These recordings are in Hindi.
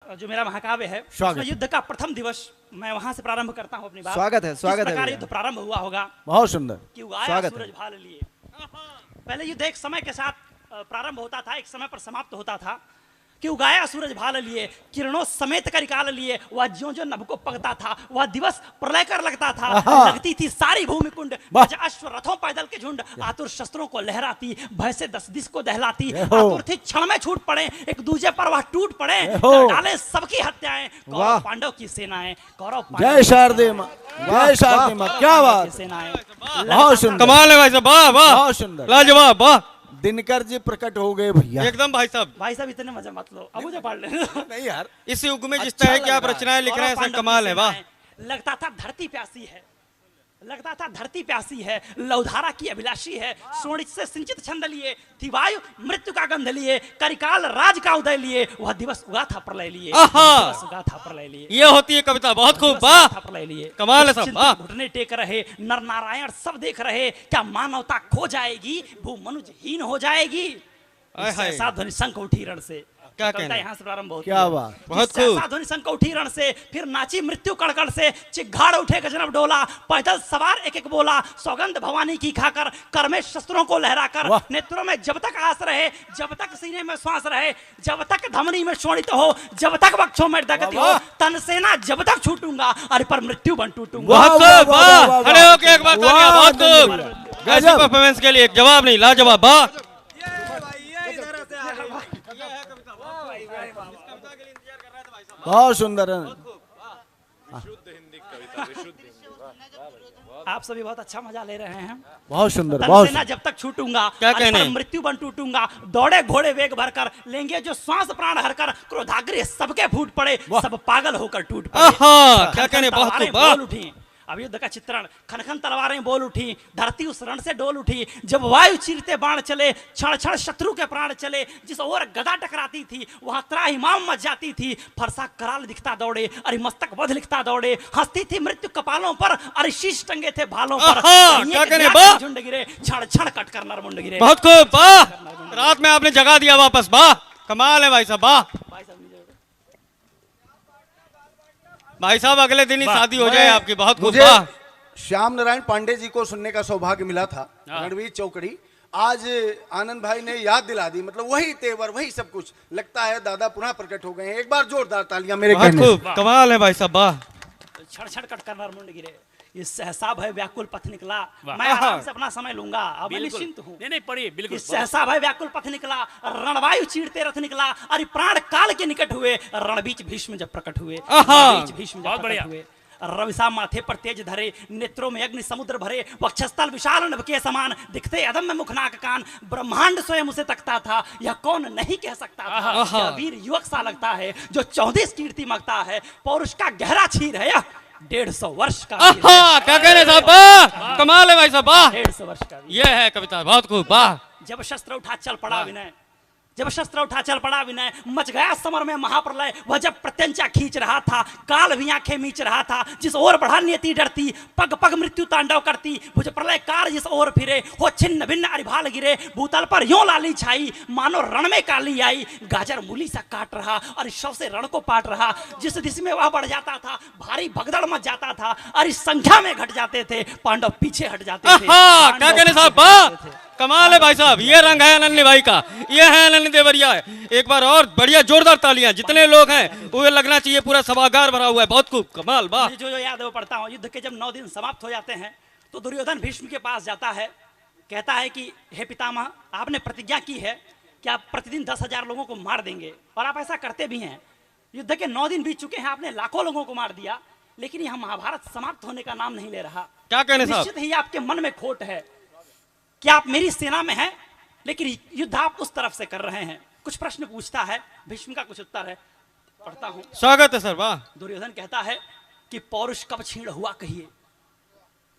जो मेरा महाकाव्य है उसमें युद्ध का प्रथम दिवस मैं वहां से प्रारंभ करता हूं अपनी बात। स्वागत है, स्वागत है। युद्ध प्रारंभ हुआ होगा, बहुत सुंदर, कि उगाया स्वागत सूरज भाल लिए। पहले युद्ध एक समय के साथ प्रारंभ होता था, एक समय पर समाप्त होता था कि उगाया सूरज भाल लिए, किरणों समेत कर निकाल लिए। वह ज्यों ज्यों नभ को पकता था, वह दिवस प्रलय कर लगता था। लगती थी सारी भूमि कुंड, अश्व रथों पैदल के झुंड, आतुर शस्त्रों को लहराती, भय से 10 दिस को दहलाती। आतुर थी क्षण में छूट पड़े, एक दूजे पर वह टूट पड़े, डाले सबकी हत्याएं। कौरव पांडव की सेनाएं, कौरव जय शारदे मां, जय शारदे मां, क्या बात, सेनाएं। बहुत सुंदर, कमाल है भाई साहब, वाह वाह, बहुत सुंदर, लाजवाब, वाह। दिनकर जी प्रकट हो गए भैया, एकदम भाई साहब। भाई साहब इतने मजा मत लो, अब मुझे पढ़ ले। नहीं यार, इस युग में जिस तरह की आप रचनाएं लिख रहे हैं सब कमाल है, वाह। लगता था धरती प्यासी है, लगता था धरती प्यासी है, लौधारा की अभिलाषी है। सोणित से सिंचित छंद लिए, थी वायु मृत्यु का गंध लिए, करिकाल राज का उदय लिए। वह दिवस उगा था प्रलय लिए, दिवस उगा था प्रलय लिए। ये होती है कविता, बहुत खूब, वाह, प्रलय लिए। कमाल है सब, वाह। घुटने टेक रहे, नर नारायण सब देख रहे, क्या मानवता खो जाएगी, भू मनुज हीन हो जाएगी। ऐसा ध्वनि शंख उठी रण से, क्या कविता यहाँ से प्रारंभ होती है। क्या बात, बहुत खूब। ऐसा ध्वनि शंख उठी रण से, फिर नाची मृत्यु कड़कड़ से, चिघाड़ उठे गजनब डोला, पैदल सवार एक एक बोला, सौगंध भवानी की खाकर, कर में शस्त्रों को लहराकर, नेत्रों में जब तक आस रहे, जब तक सीने में श्वास रहे, जब तक धमनी में शोणित हो, जब तक वक्षों में दगती हो, तन सेना जब तक छूटूंगा, अरे पर मृत्यु बन टूटूंगा। बहुत खूब, वाह। खड़े होके एक बार तालियां, बहुत खूब। ऐसे परफॉर्मेंस के लिए एक जवाब नहीं, लाजवाब, वाह। बहुत सुंदर, आप सभी बहुत अच्छा मजा ले रहे हैं। बहुत सुंदर, तन बहुत सेना जब तक छूटूंगा, क्या अरे कहने? पर मृत्यु बन टूटूंगा। दौड़े घोड़े वेग भरकर, लेंगे जो श्वास प्राण हरकर, क्रोधाग्रह सबके फूट पड़े, सब पागल होकर टूट पड़े। आहा, क्या कहने, बहुत खूब, वाह। बोल उठी, अब युद्ध का चित्रण, खनखन तलवारें बोल उठी, धरती उस रण से डोल उठी। जब वायु चीरते बाण चले, क्षण क्षण शत्रु के प्राण चले। जिस ओर गदा टकराती थी, वहां त्राहिमाम मच जाती थी। फरसा कराल दिखता दौड़े, अरे मस्तक वध लिखता दौड़े। हंसती थी मृत्यु कपालों पर, अरे शीश टंगे थे भालों पर। क्या कहने, वाह। झुंड गिरे, क्षण क्षण कटकर नरमुंड गिरे। बहुत खूब, वाह। रात में आपने जगा दिया वापस, वाह, कमाल है भाई साहब, वाह। भाई साहब अगले दिन ही शादी हो जाए आपकी, बहुत खूब, मुझे वाह। श्याम नारायण पांडे जी को सुनने का सौभाग्य मिला था, रणवीर चौकड़ी। आज आनंद भाई ने याद दिला दी, मतलब वही तेवर, वही सब कुछ। लगता है दादा पुनः प्रकट हो गए हैं। एक बार जोरदार तालियां मेरे बहुत कहने खूब, कमाल है भाई साहब, वाह। क्षण क्षण कटकर नरमुंड गिरे। ये सहसा भय व्याकुल पथ निकला। मैं आराम से अपना समय लूंगा, अब मैं निश्चिंत हूँ। नहीं पढ़िए, बिल्कुल। सहसा भय व्याकुल पथ निकला, रणवायु चीरते रथ निकला। अरे प्राण काल के निकट हुए, रणबीच भीष्म जब प्रकट हुए। रणबीच भीष्म जब प्रकट हुए। रविसा माथे पर तेज धरे, नेत्रों में अग्नि समुद्र भरे। वक्षस्थल विशाल नभ के समान, दिखते अदम में मुख नाक कान। ब्रह्मांड स्वयं उसे तकता था, यह कौन नहीं कह सकता था। यह वीर युवक सा लगता है, जो 34 कीर्ति मांगता है। पौरुष का गहरा छीर है यह, 150 वर्ष का। क्या कहने साहब, वाह, कमाल है भाई साहब, वाह। 150 वर्ष का ये है कविता, बहुत खूब, वाह। जब शस्त्र उठा चल पड़ा विनय, जब शस्त्र उठा चल पड़ा विनय, मच गया समर में महाप्रलय। वह जब प्रत्यंचा खींच रहा था, काल भी आंखें मीच रहा था। जिस ओर बढ़ा नियति डरती, पग पग मृत्यु तांडव करती। भुज प्रलय कार जिस ओर फिरे, हो छिन्न भिन्न अरिभाल गिरे। भूतल पर यों लाली छाई, मानो रण में काली आई। गाजर मूली सा काट रहा, और शव से रण को पाट रहा। जिस दिशा में वह बढ़ जाता था, भारी भगदड़ मच जाता था। अरे संख्या में घट जाते थे, पांडव पीछे हट जाते थे। क्या कहने साहब, वाह, कमाल है भाई साहब। ये रंग है अनन्य भाई का, ये है अनन्य देवरिया है। एक बार और बढ़िया जोरदार तालियां, जितने लोग हैं वो लगना चाहिए पूरा सभागार भरा हुआ है, बहुत खूब, कमाल, वाह। जो याद है वो पढ़ता हूँ। युद्ध के जब 9 दिन समाप्त हो जाते हैं, तो दुर्योधन भीष्म के पास जाता है। कहता है कि हे पितामह, आपने प्रतिज्ञा की है कि आप प्रतिदिन 10,000 लोगों को मार देंगे, और आप ऐसा करते भी हैं। युद्ध के 9 दिन बीत चुके हैं, आपने लाखों लोगों को मार दिया, लेकिन यह महाभारत समाप्त होने का नाम नहीं ले रहा। क्या कहने साहब, निश्चित ही आपके मन में खोट है कि आप मेरी सेना में हैं, लेकिन युद्ध आप उस तरफ से कर रहे हैं। कुछ प्रश्न पूछता है, भीष्म का कुछ उत्तर है, पढ़ता हूं। स्वागत है सर, वाह। दुर्योधन कहता है कि पौरुष कब छीण हुआ कहिए,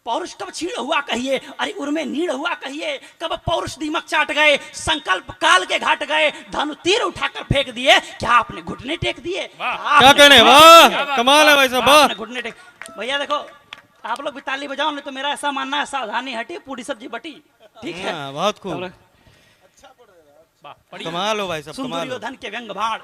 पौरुष कब छीण हुआ कहिए। अरे उर्मे नीड़ हुआ कहिए, कब पौरुष दीमक चाट गए। संकल्प काल के घाट गए, धनु तीर उठाकर फेंक दिए। क्या आपने घुटने टेक दिए? क्या कहने, वाह, कमाल है भाई साहब, वाह। घुटने टेक, भैया देखो आप लोग भी ताली बजाओ, नहीं तो मेरा ऐसा मानना है सावधानी हटी पूरी सब्जी बटी। ठीक है, बहुत खूब, कमाल हो भाई साहब, कमाल हो। दुर्योधन के व्यंग बाण,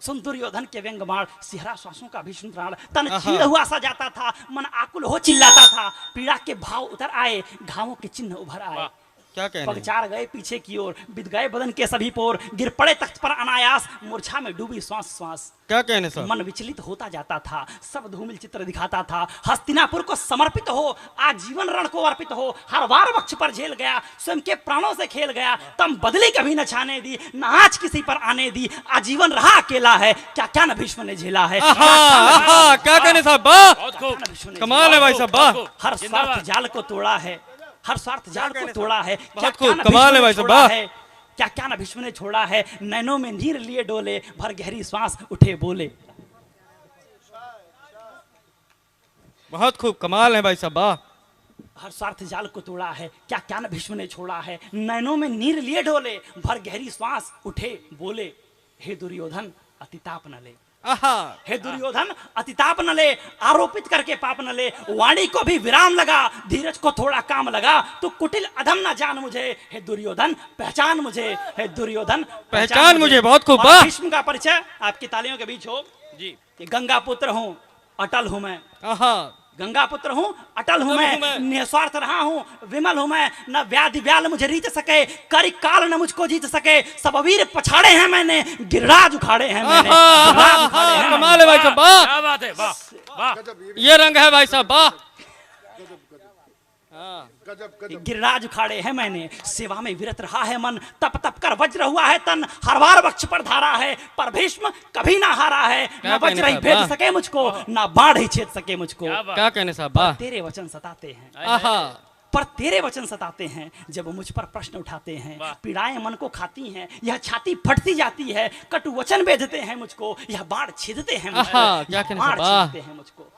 सुन दुर्योधन के व्यंग बाण, सिहरा श्वासों का भीषण प्राण, तन चीड़ हुआ सा जाता था, मन आकुल हो चिल्लाता था, पीड़ा के भाव उतर आए, घावों के चिन्ह उभर आए। क्या कहने पगचार गए पीछे की ओर, बिद गए बदन के सभी पोर, गिर पड़े तख्त पर अनायास, मूर्छा में डूबी श्वास श्वास। क्या कहने साहब? मन विचलित होता जाता था, सब धूमिल चित्र दिखाता था, हस्तिनापुर को समर्पित हो, आजीवन रण को अर्पित हो, हर वार वक्ष पर झेल गया, स्वयं के प्राणों से खेल गया, तम बदली कभी न छाने दी, न आज किसी पर आने दी, आजीवन रहा अकेला है, क्या क्या न भीष्म ने झेला है। क्या कहने साहब? वाह, कमाल है भाई साहब, वाह। हर स्वार्थ जाल को तोड़ा है, हर स्वार्थ जाल को तोड़ा है, क्या खूब, कमाल है भाई साहब, वाह। क्या क्या न भीष्म ने छोड़ा है, नैनों में नीर लिए डोले, भर गहरी सांस उठे बोले। बहुत खूब, कमाल है भाई साहब, वाह। हर स्वार्थ जाल को तोड़ा है, क्या क्या न भीष्म ने छोड़ा है, नैनों में नीर लिए डोले, भर गहरी सांस उठे बोले। हे दुर्योधन अतिताप न ले, हे दुर्योधन अतिताप न ले, आरोपित करके पाप न ले, वाणी को भी विराम लगा, धीरज को थोड़ा काम लगा, तू कुटिल अधम न जान मुझे, हे दुर्योधन पहचान मुझे, हे दुर्योधन पहचान मुझे। बहुत खूब, और वाह। भीष्म का परिचय आपकी तालियों के बीच हो जी। गंगा पुत्र हूँ, अटल हूँ मैं, गंगा पुत्र हूँ, अटल हूँ मैं, निस्वार्थ रहा हूँ, विमल हूँ मैं, न व्याधि व्याल मुझे रीत सके, करी काल न मुझको जीत सके, सब वीर पछाड़े हैं मैंने, गिरिराज उखाड़े हैं मैंने, गिरिराज उखाड़े हैं। कमाल है भाई साहब, वाह। क्या बात है, वाह वाह। ये रंग है भाई साहब, वाह। गिरिराज उखाड़े हैं मैंने, सेवा में विरत रहा है मन, तप तप कर वज्र हुआ है तन, हर बार वक्ष पर धारा है, पर भीष्म कभी ना हारा है, न वज्र ही भेद सके मुझको, न बाढ़ ही छेद सके मुझको। क्या कहने साहब, वाह। तेरे वचन सताते हैं, आहा, पर तेरे वचन सताते हैं, जब मुझ पर प्रश्न उठाते हैं, पीड़ाएं मन को खाती हैं, यह छाती फटती जाती है, कटु वचन बेधते हैं मुझको, यह बाढ़ छेदते हैं मुझको, क्या कहने बाढ़ साहब, छेदते हैं मुझको।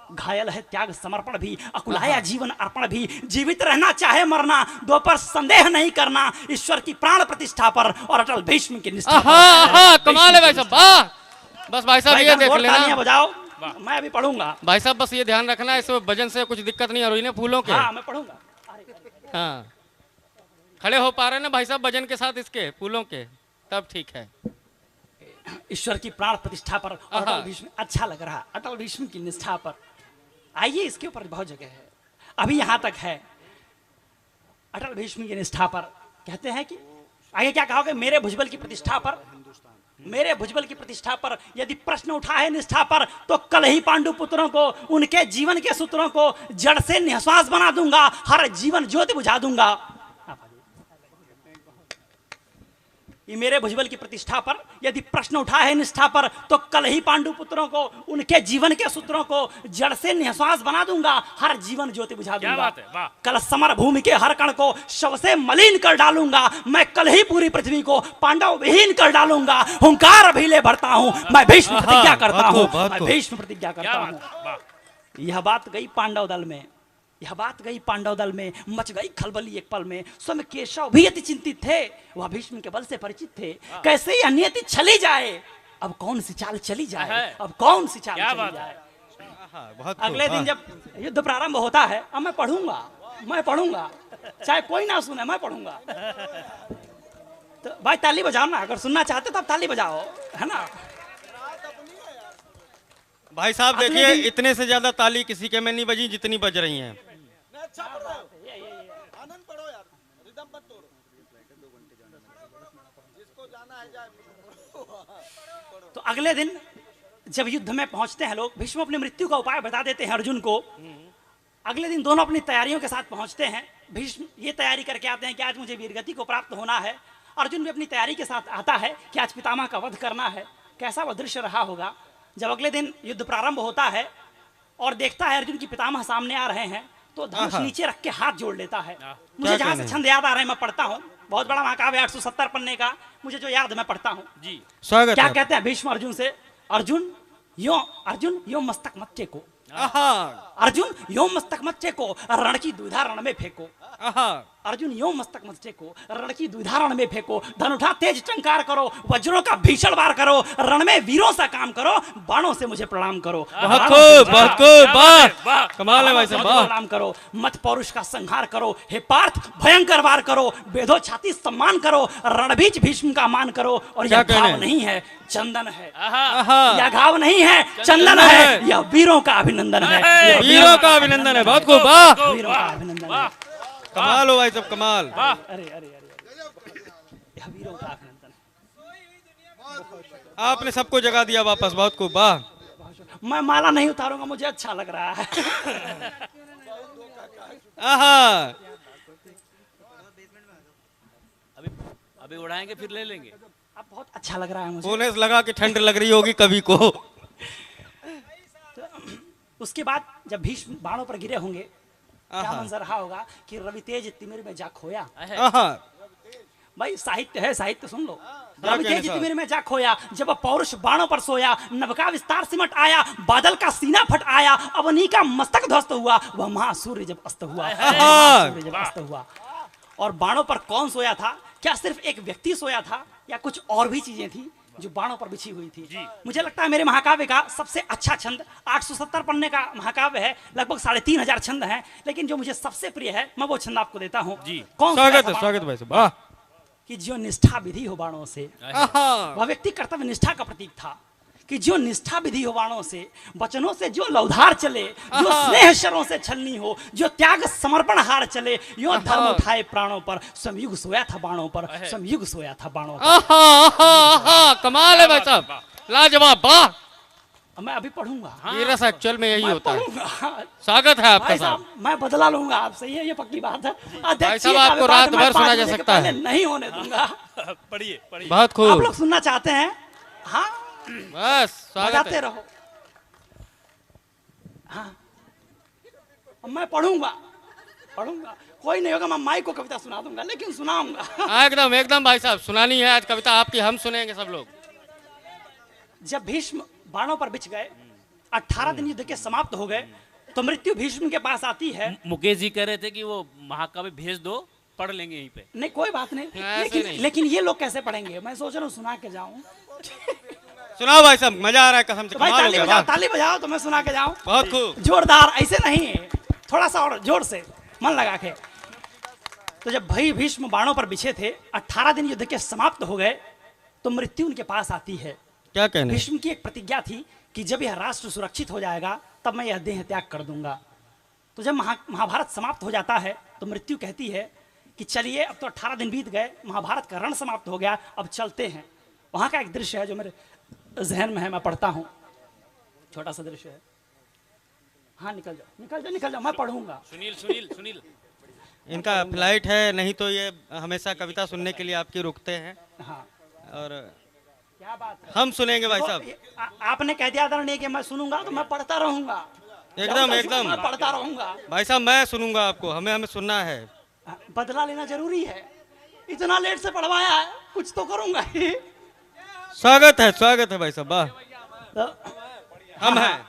घायल है त्याग समर्पण भी, अकुलाया जीवन अर्पण भी, जीवित रहना चाहे मरना, दो पर संदेह नहीं करना, ईश्वर की प्राण प्रतिष्ठा पर और अटल भीष्म की निष्ठा पर। कमाल है भाई साहब, वाह। बस भाई साहब ये देख लेना, बजाओ, मैं अभी पढ़ूंगा भाई साहब, बस ये ध्यान रखना, इस वजन से कुछ दिक्कत नहीं आ रही ना फूलों के। हाँ मैं पढ़ूंगा। हाँ, खड़े हो पा रहे ना भाई साहब वजन के साथ इसके फूलों के, तब ठीक है। ईश्वर की प्राण प्रतिष्ठा पर अटल भीष्म, अच्छा लग रहा, अटल भीष्म की निष्ठा पर। आइए, इसके ऊपर बहुत जगह है, अभी यहां तक है। अटल भीष्म की निष्ठा पर कहते हैं कि आगे क्या कहोगे, मेरे भुजबल की प्रतिष्ठा पर, मेरे भुजबल की प्रतिष्ठा पर यदि प्रश्न उठा है निष्ठा पर, तो कल ही पांडु पुत्रों को, उनके जीवन के सूत्रों को जड़ से निःश्वास बना दूंगा, हर जीवन ज्योति बुझा दूंगा। ये मेरे भुजबल की प्रतिष्ठा पर यदि प्रश्न उठा है निष्ठा पर, तो कल ही पांडु पुत्रों को, उनके जीवन के सूत्रों को जड़ से निःश्वास बना दूंगा, हर जीवन ज्योति बुझा दूंगा। कल समर भूमि के हर कण को शव से मलिन कर डालूंगा, मैं कल ही पूरी पृथ्वी को पांडव विहीन कर डालूंगा। हुंकार अभिले भरता हूं, मैं भीष्म प्रतिज्ञा करता हूं, मैं भीष्म प्रतिज्ञा करता हूं। यह बात गई पांडव दल में, यह बात गई पांडव दल में, मच गई खलबली एक पल में। स्वयं केशव भी अति चिंतित थे, वह भीष्म के बल से परिचित थे। कैसे यह नियति चली जाए, अब कौन सी चाल चली जाए, अब कौन सी चाल चली जाए। अगले दिन जब युद्ध प्रारंभ होता है, अब मैं पढ़ूंगा, मैं पढ़ूंगा, चाहे कोई ना सुने, मैं पढ़ूंगा। तो भाई ताली बजाओ ना, अगर सुनना चाहते तो आप ताली बजाओ, है ना। भाई साहब देखिए, इतने से ज्यादा ताली किसी के में नहीं बजी जितनी बज रही हैं। आनंद पढ़ो यार, रिदम मत तोड़ो। जिसको जाना है जाए। तो अगले दिन जब युद्ध में पहुंचते हैं लोग, भीष्म अपनी मृत्यु का उपाय बता देते हैं अर्जुन को। अगले दिन दोनों अपनी तैयारियों के साथ पहुंचते हैं। भीष्म ये तैयारी करके आते हैं कि आज मुझे वीरगति को प्राप्त होना है। अर्जुन भी अपनी तैयारी के साथ आता है कि आज पितामह का वध करना है। कैसा वह दृश्य रहा होगा जब अगले दिन युद्ध प्रारंभ होता है और देखता है अर्जुन की पितामह सामने आ रहे हैं, तो धनुष नीचे रख के हाथ जोड़ लेता है। मुझे जहां से छंद याद आ रहे हैं मैं पढ़ता हूँ, बहुत बड़ा महाकाव्य 870 पन्ने का, मुझे जो याद मैं पढ़ता हूँ जी। स्वागत क्या कहते हैं भीष्म अर्जुन से, अर्जुन यो मस्तक मत टेको, अर्जुन यो मस्तक मत टेको, रण की दुविधा रण में फेंको। अर्जुन यो मस्तक मत टेको, रण की द्विधा रण में फेंको, धन उठा तेज टंकार करो, वज्रों का भीषण वार करो, रण में वीरों सा काम करो, बाणों से मुझे प्रणाम करो। बहुत खूब, बहुत खूब, वाह कमाल है भाई साहब, वाह। प्रणाम करो, मत पौरुष का संहार करो, हे पार्थ भयंकर वार करो, बेधो छाती सम्मान करो, रणबीच भीष्म का मान करो। और यह घाव नहीं है चंदन है, यह घाव नहीं है चंदन है, यह वीरों का अभिनंदन है, वीरों का अभिनंदन है। बहुत खूब, वाह वीरों का अभिनंदन है। कमाल हो भाई साहब, कमाल। अरे अरे अरे यह वीरों का अभिनंदन है। आपने सबको जगा दिया वापस, बहुत खूब, वाह। मैं माला नहीं उतारूंगा, मुझे अच्छा लग रहा है। आहा, अभी उड़ाएंगे फिर ले लेंगे। अब बहुत अच्छा लग रहा है मुझे। बोनस लगा के ठंड लग रही होगी कभी को। उसके बाद जब भीष्म बाणों पर गिरे होंगे, क्या मंजर रहा होगा कि रवि तेज तिमिर में जा खोया। आहा, भाई साहित्य है, साहित्य सुन लो। क्या रवि कहने तेज साहब? तिमिर में जा खोया, जब पौरुष बाणों पर सोया, नभका विस्तार सिमट आया, बादल का सीना फट आया, अवनी का मस्तक ध्वस्त हुआ, वह महासूर्य जब अस्त हुआ, महासूर्य जब अस्त हुआ। और बाणों पर कौन सोया था? क्या सिर्फ एक व्यक्ति सोया था या कुछ और भी चीजें थी जो बाणों पर बिछी हुई थी? मुझे लगता है मेरे महाकाव्य का सबसे अच्छा छंद 870 पन्ने का महाकाव्य है, लगभग 3500 छंद हैं, लेकिन जो मुझे सबसे प्रिय है मैं वो छंद आपको देता हूँ। कौन सोया स्वागत था है, बाणों स्वागत पर? भाई साहब, वाह। कि जो निष्ठा विधि हो बाणों से, आहा, वह व्यक्ति कर्तव्य निष्ठा का प्रतीक था। कि जो निष्ठा विधि हो बाणों से, वचनों से जो लौधार चले, जो स्नेह शरों से छलनी हो, जो त्याग समर्पण हार चले, यो धर्म उठाए प्राणों पर, समयुग सोया था बाणों पर, समयुग सोया था बाणों पर। आहा, आहा, आहा, कमाल है भाई साहब, लाजवाब, वाह। अब मैं अभी पढ़ूंगा, ये रस एक्चुअल में यही मैं होता है। पढ़ूंगा। स्वागत है आपका भाई साहब। साहब मैं बदला लूंगा आपसे, ये पक्की बात है। भाई साहब, आपको रात भर सुना जा सकता है। नहीं होने दूंगा। पढ़िए पढ़िए। बहुत आप खूब, लोग सुनना चाहते हैं? हाँ, बस स्वागत बजाते है। रहो। हाँ, अब मैं पढ़ूंगा, कोई नहीं होगा, मैं माई को कविता सुना दूंगा, लेकिन सुनाऊंगा। हाँ, एकदम एकदम भाई साहब, सुनानी है आज कविता आपकी, हम सुनेंगे सब लोग। जब भीष्म बाणों पर बिछ गए, 18 दिन युद्ध के समाप्त हो गए, तो मृत्यु भीष्म के पास आती है। मुकेश जी कह रहे थे कि वो महाकाव्य भेज दो, पढ़ लेंगे यहीं पे। नहीं कोई बात नहीं, ऐसे नहीं। लेकिन ये लोग कैसे पढ़ेंगे? मैं सोच रहा हूँ सुना के जाऊं। सुनाओ भाई साहब, मजा आ रहा है कसम से, तो भाई कमाल हो ताली गया, बजाओ, वाह। ताली बजाओ तो मैं सुना के जाऊं। बहुत खूब, जोरदार, ऐसे नहीं, थोड़ा सा और जोर से, मन लगा के। तो जब भाई भीष्म बाणों पर बिछे थे, 18 दिन युद्ध के समाप्त हो गए, तो मृत्यु उनके पास आती है। क्या कहने? भीष्म की एक प्रतिज्ञा थी कि जब यह राष्ट्र सुरक्षित हो जाएगा तब मैं यह देह त्याग कर दूंगा। तो जब महाभारत समाप्त हो जाता है तो मृत्यु कहती है कि चलिए अब तो 18 दिन बीत गए, महाभारत का रण समाप्त हो गया, अब चलते हैं। वहां का एक दृश्य है जो मेरे जहन में है, मैं पढ़ता हूँ, छोटा सा दृश्य है। हाँ निकल जाओ, निकल जाओ, निकल जाओ, मैं पढ़ूंगा। सुनील सुनील सुनील इनका फ्लाइट है, नहीं तो ये हमेशा कविता सुनने के लिए आपकी रुकते हैं। हाँ, और क्या बात है। हम सुनेंगे भाई तो साहब, आपने कह दिया आदरणीय कि मैं सुनूंगा, तो मैं पढ़ता रहूंगा। एकदम एकदम मैं पढ़ता रहूंगा। भाई साहब, मैं सुनूंगा आपको, हमें सुनना है। बदला लेना जरूरी है, इतना लेट से पढ़वाया है, कुछ तो करूंगा ही। स्वागत है भाई साहब, वाह। तो, हम हैं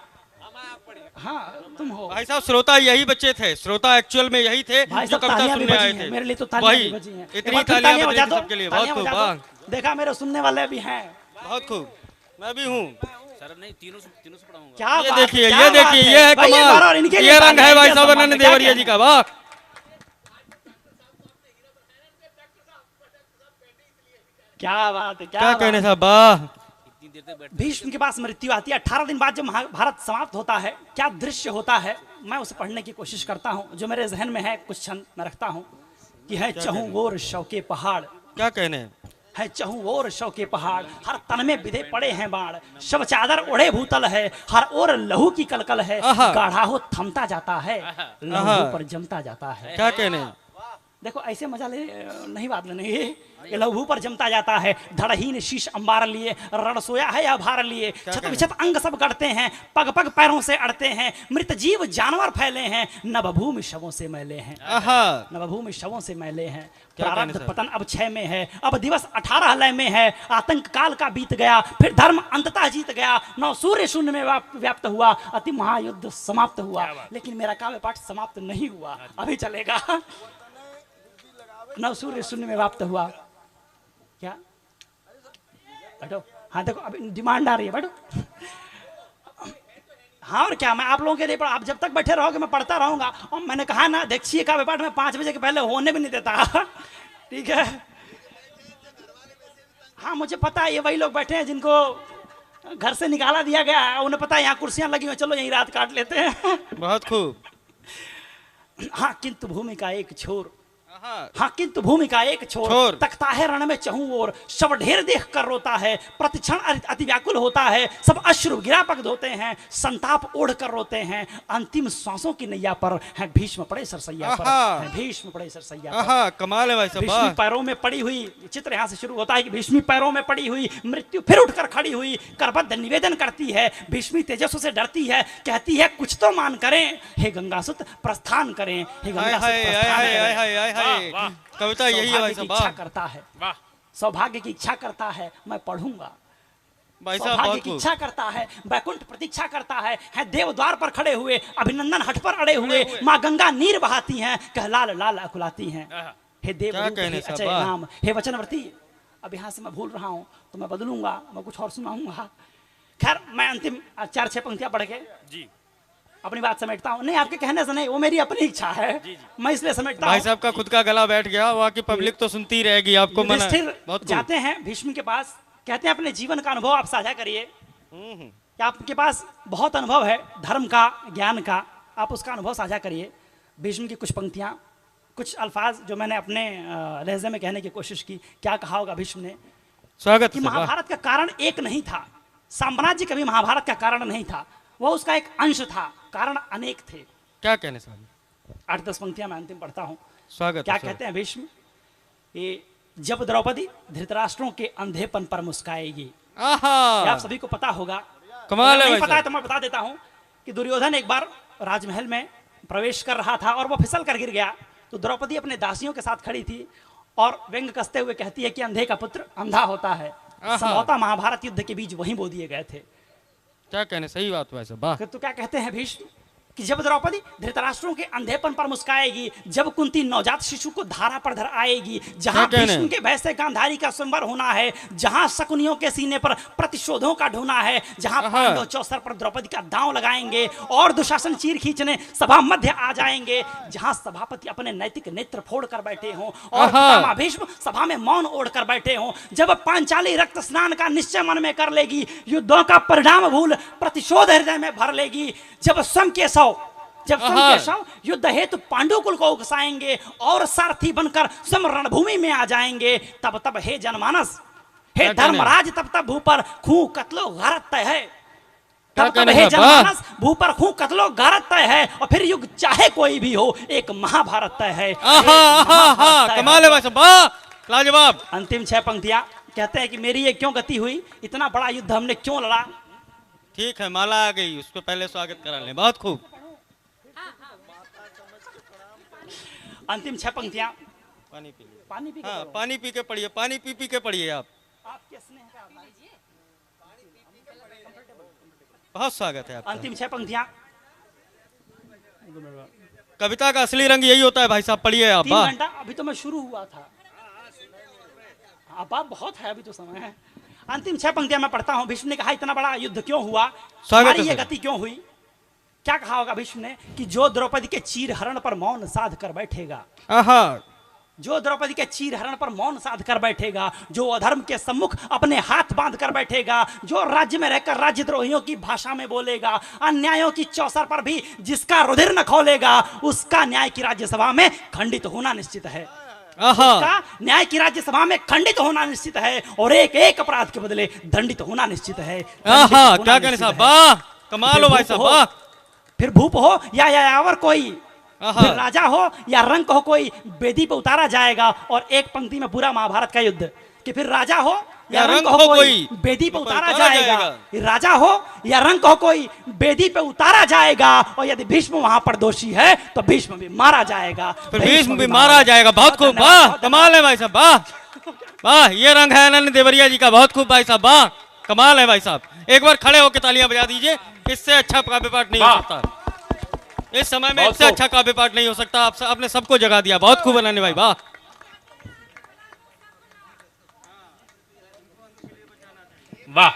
हाँ तुम हो भाई साहब, श्रोता यही बच्चे थे, श्रोता एक्चुअल में यही थे भाई जो साहब, कविता तालियां भी सुनने बजी आए हैं, थे। मेरे लिए तो तालियां वही, भी बजी हैं। इतनी एक बार फिर तालियां बजा बजी दो, सबके लिए, बहुत तालियां खूब, बजा वाह। दो। देखा मेरे सुनने वाले भी हैं। बहुत खूब, मैं भी हूँ। सर नहीं, तीनों से पढ़ाऊंगा। क्या ये बात देखिए, है, क्या ये बात देखिए, है। ये है भाई, एक बार और इनके कमाल, लिए ये रंग है तालियां, भाई इनके साहब सम्मान अनन्य में, क्या देवरिया जी कहना का, वाह। क्या बात है, क्या क्या कहने बात है। साहब, वाह। इतनी देर तक बैठ भीष्म के पास मृत्यु आती है, 18 दिन बाद जब महाभारत समाप्त होता है, क्या दृश्य होता है, मैं उसे पढ़ने की कोशिश करता हूँ। जो मेरे जहन में है, कुछ छंद मैं रखता हूँ कि है चहु ओर शव के पहाड़, क्या कहने? है चहु ओर शव के पहाड़, हर तन में विधे पड़े हैं बाण, शव चादर ओढ़े भूतल है, हर ओर लहू की कलकल है, आहा। गाढ़ा हो थमता जाता है, लहू पर जमता जाता है। क्या कहने? देखो ऐसे मजा ले नहीं, बात नहीं, ये लहू पर जमता जाता है। धड़हीन शीश अंबार लिए, रण सोया है या भार लिए, छत विछत अंग सब गढ़ते हैं, पग पग पैरों से अड़ते हैं, मृत जीव जानवर फैले हैं, नभभूमि शवों से मैले हैं, आहा, नभभूमि शवों से मैले हैं। क्या कहने प्रारब्ध साहब? पतन अब 6 में है, अब दिवस 18 लय में है, आतंक काल का बीत गया, फिर धर्म अंततः जीत गया, नौ सूर्य शून्य में व्याप्त हुआ, अति महायुद्ध समाप्त हुआ। लेकिन मेरा काव्य पाठ समाप्त नहीं हुआ, अभी चलेगा। नव सूर्य शून्य में वाप्त हुआ। क्या बैठो, हाँ देखो अभी डिमांड आ रही है, बैठो। हाँ और क्या, मैं आप लोगों के लिए आप जब तक बैठे रहोगे मैं पढ़ता रहूंगा। और मैंने कहा ना देखिए का व्यापार मैं 5 बजे के पहले होने भी नहीं देता। ठीक है, हाँ मुझे पता है ये वही लोग बैठे हैं जिनको घर से निकाला दिया गया है, उन्हें पता है यहाँ कुर्सियां लगी हुई, चलो यहीं रात काट लेते हैं। बहुत खूब। हाँ किंतु भूमि का एक छोर, हाँ किंतु भूमि का एक छोर तकता है रण में चहु ओर, सब ढेर देख कर रोता है, प्रतिक्षण अति व्याकुल होता है, सब अश्रु गिरापक धोते हैं, संताप ओढ़ कर रोते हैं, अंतिम सांसों की नैया पर है भीष्म पड़े सरसैया पर, है भीष्म पड़े सरसैया पर। कमाल है भाई साहब। भीष्मी पैरों में पड़ी हुई, चित्र यहाँ से शुरू होता है कि भीष्मी पैरों में पड़ी हुई मृत्यु फिर उठकर खड़ी हुई, करबद्ध निवेदन करती है, भीष्मी तेजस्व से डरती है, कहती है कुछ तो मान करें, हे गंगासुत प्रस्थान करें, हे गंगासुत प्रस्थान करें। कविता यही है भाई साहब। इच्छा करता है, सौभाग्य की इच्छा करता है, मैं पढ़ूंगा। भाई साहब सौभाग्य बहुत की खूब। इच्छा करता है, बैकुंठ प्रतीक्षा करता है देव द्वार पर खड़े हुए, अभिनंदन हट पर अड़े हुए, माँ गंगा नीर बहाती हैं, कह लाल लाल अकुलाती हैं। हे देव क्या रूप, कहने हे साहब, अचय वाह। नाम, हे वचनवर्ती। अब यहाँ से मैं भूल रहा हूँ तो मैं बदलूंगा, मैं कुछ और सुनाऊंगा। खैर मैं अंतिम 4-6 पंक्तियां पढ़ के जी अपनी बात समेटता हूँ। नहीं आपके कहने से नहीं, वो मेरी अपनी इच्छा है, मैं इसलिए समेटता भाई हूँ। साहब का खुद का गला बैठ गया, वहाँ की पब्लिक तो सुनती रहेगी आपको। मना युधिष्ठिर बहुत खूब। जाते हैं भीष्म के पास, कहते हैं अपने जीवन का अनुभव आप साझा करिए, कि आपके पास बहुत अनुभव है धर्म का, ज्ञान का, आप उसका अनुभव साझा करिए। भीष्म की कुछ पंक्तियां, कुछ अल्फाज जो मैंने अपने लहजे में कहने की कोशिश की। क्या कहा होगा भीष्म ने स्वागत कि है, वाह। महाभारत का कारण एक नहीं था, साम्राज्य कभी महाभारत का कारण नहीं था, वह उसका एक अंश था, कारण अनेक थे। क्या कहने साहब। 8-10 पंक्तियां मैं अंतिम पढ़ता हूँ। स्वागत क्या है, कहते हैं भीष्म, ये जब द्रौपदी धृतराष्ट्रों के अंधेपन पर मुस्काएगी। ये आहा आप सभी को पता होगा, कमाल अगर है नहीं भाई पता है साहब। तो मैं बता देता हूं कि दुर्योधन एक बार राजमहल में प्रवेश कर रहा था और वो फिसल कर गिर गया, तो द्रौपदी अपने दासियों के साथ खड़ी थी और व्यंग कसते हुए कहती है कि अंधे का पुत्र अंधा होता है। संभवतः महाभारत युद्ध के बीच वहीं बो दिए गए थे। क्या कहने, सही बात भाई साहब, वाह। तो क्या कहते हैं भीष्म कि जब द्रौपदी धृतराष्ट्रों के अंधेपन पर मुस्काएगी, जब कुंती नवजात शिशु को धारा पर धर आएगी, जहां क्या कहने? भीष्म के भय से गांधारी का स्वयंवर होना है, जहां शकुनियों के सीने पर प्रतिशोधों का ढूंढना है, जहां पांडव चौसर पर द्रौपदी का दांव लगाएंगे और दुशासन चीर खींचने सभा मध्य आ जाएंगे, जहां सभापति अपने नैतिक नेत्र फोड़ कर बैठे हों और पितामह भीष्म सभा में मौन ओढ़ कर बैठे हों, जब पांचाली रक्त स्नान का निश्चय मन में कर लेगी, युद्धों का परिणाम भूल प्रतिशोध हृदय में भर लेगी, जब स्वयं के शव युद्ध हेतु पांडुकुल को उकसाएंगे और सारथी बनकर स्वयं रणभूमि में आ जाएंगे, तब हे जनमानस, हे धर्मराज, तब भूपर खूं कत्लो गारत तय है। तब हे जनमानस, भूपर खूं कत्लो गारत तय है, और फिर युग चाहे कोई भी हो, एक महाभारत तय है। कमाल है भाई साहब, वाह, लाजवाब। अंतिम 6 पंक्तियां कहते हैं कि मेरी ये क्यों गति हुई, इतना बड़ा युद्ध हमने क्यों लड़ा। ठीक है, माला आ गई, उसको पहले स्वागत करा लें। बहुत खूब। अंतिम 6 पंक्तियां, पानी पी लीजिए। पानी पी के हाँ, पढ़ो। पानी पी के पढ़िए, पानी पी के पढ़िए आप। आपके स्नेह का आभार। बहुत स्वागत है आपका। अंतिम 6 पंक्तियां, कविता का असली रंग यही होता है भाई साहब, पढ़िए आप। 3 घंटा अभी तो मैं शुरू हुआ था, अब आप बहुत है, अभी तो समय है। अंतिम 6 पंक्तियां मैं पढ़ता हूं। भीष्म ने कहा इतना बड़ा युद्ध क्यों हुआ, हमारी ये गति क्यों हुई। क्या कहा होगा भीष्म ने कि जो द्रौपदी के चीर हरण पर मौन साध कर बैठेगा, जो द्रौपदी के चीर हरण पर मौन साध कर बैठेगा, जो अधर्म के सम्मुख अपने हाथ बांध कर बैठेगा, जो राज्य में रहकर राज्यद्रोहियों की भाषा में बोलेगा, अन्यायों की चौसर पर भी जिसका रुधिर न खौलेगा, उसका न्याय की राज्यसभा में खंडित होना निश्चित है। उसका न्याय की राज्यसभा में खंडित होना निश्चित है और एक एक अपराध के बदले दंडित होना निश्चित है। क्या कहने साहब, वाह, कमाल हो भाई साहब, वाह। फिर भूप हो या यायावर कोई, फिर राजा हो या रंक हो कोई, बेदी पे उतारा जाएगा। और एक पंक्ति में पूरा महाभारत का युद्ध कि फिर राजा हो या रंक हो कोई, बेदी पे उतारा जाएगा। राजा हो या रंक हो कोई, बेदी पे उतारा जाएगा। और यदि भीष्म वहां पर दोषी है तो भीष्म भी मारा जाएगा, फिर भीष्म भी मारा जाएगा। बहुत खूब, वाह, कमाल है भाई साहब, वाह वाह। ये रंग है अनन्य देवरिया जी का, बहुत खूब भाई साहब, वाह, कमाल है भाई साहब। एक बार खड़े होकर तालियां बजा दीजिए, इससे अच्छा काव्य पाठ नहीं हो सकता। इस समय में इससे अच्छा काव्य पाठ नहीं हो सकता। आपने सबको जगा दिया, बहुत खूब अनन्य भाई, वाह। वाह।